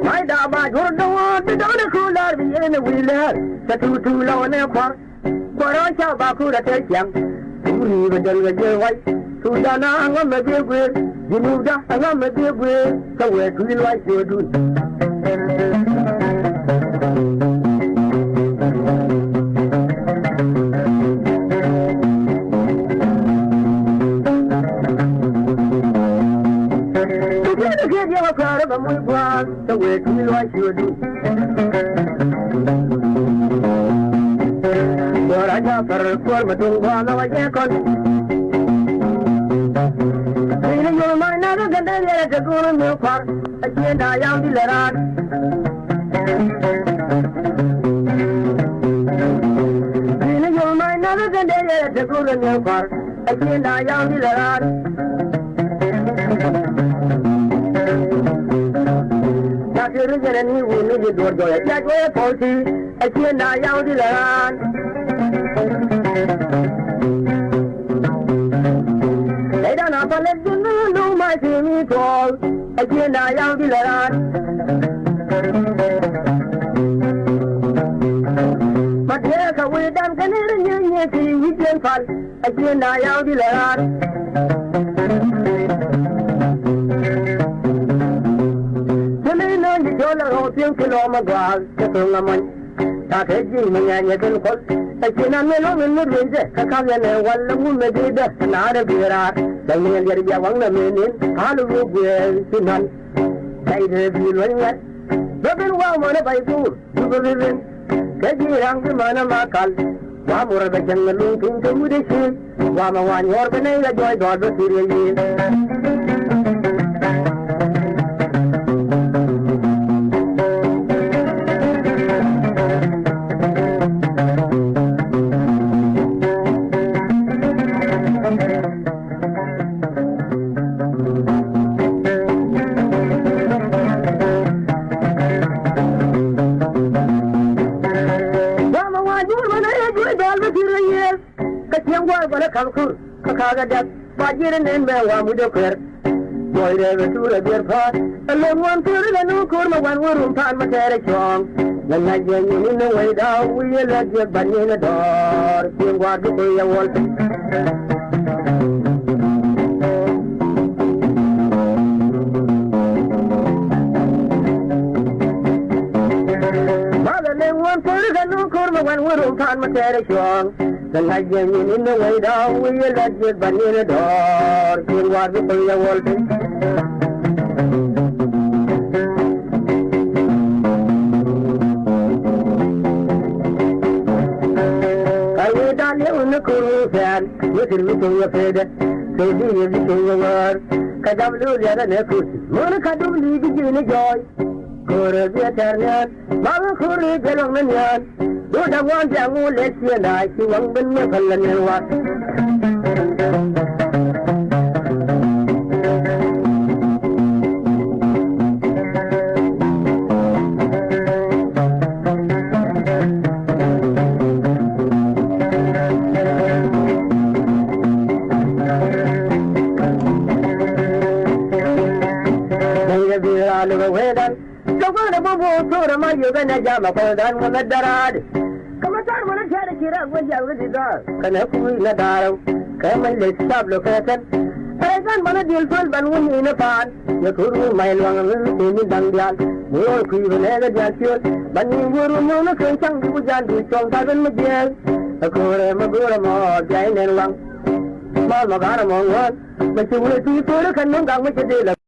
mai da ba jo do ti do ne khu la bi ne wi le sa tu tu lo ne kwa ro cha ba khu da te chiang tu ni ba dal ga je wai tu da na ngam me je gwe ji mu da ngam me je gwe sa we tu li wai jo du Ba muy guan, the way to me like you do. But I got for my two one of a yakon. Feeling your mind, never get there to go in your car. I can't die out the letter. Feeling your mind, never get there to go in your car. I can't die out the letter. You're getting you will need to do it. That way, Polty, I can't die out the land. They don't have to let you know my team call. I can't die out the land. But yes, I will dance and you can fall. I can't die out the land. Tiếng kilo mà qua cái phương làm anh ta thấy gì mà nhà nhà tên con tại chỉ là người nó mình mới biết chứ các con nhà này quan là muốn mình đi đó nào để biết ra tại nhà nhà nhà vắng là mình đến phá được vô về xin hành đây thì vì luận nhất nó bên qua mà nó bay cu nó bên bên cái gì rằng cái mà nó mà cần qua một cái chân mình luôn cũng cứ đi xin qua mà hoàn hồn cái này là joy đọt với sự gì Come cool, Kakaga Dap, Bajan and Mewa with the prayer. Boy, there were two of their part. A long one for the new corner, one room, time, my carriage wrong. The night when you in the way down, we will let your bunny in the door. See what to pay a wall. Mother, then one for the new corner, one room, time, my carriage wrong. The night when you in the way down, we will let you bunny in the door. See what to pay a wall. The cool fan, with the little afraid, so do you little word. Kadablu, the other nephew, Monica, do leave you in a joy. Go to the Italian, Mama Kuri, Gelomanian. Do the one that won't let you die, she won't be never and what. You're gonna jam up on that one at the rod. Come on, when I try to get up with you with the dog. Can I pull in the darrow? Come and let's stop look at it. I don't want to deal for one woman in a pot. You could rule my long and see me done that. We all creep and ever just you. But you were no look and some people just do some type of jail. A good more, giant and long. Small Magana one, but you will see for the cannon down with the dealer.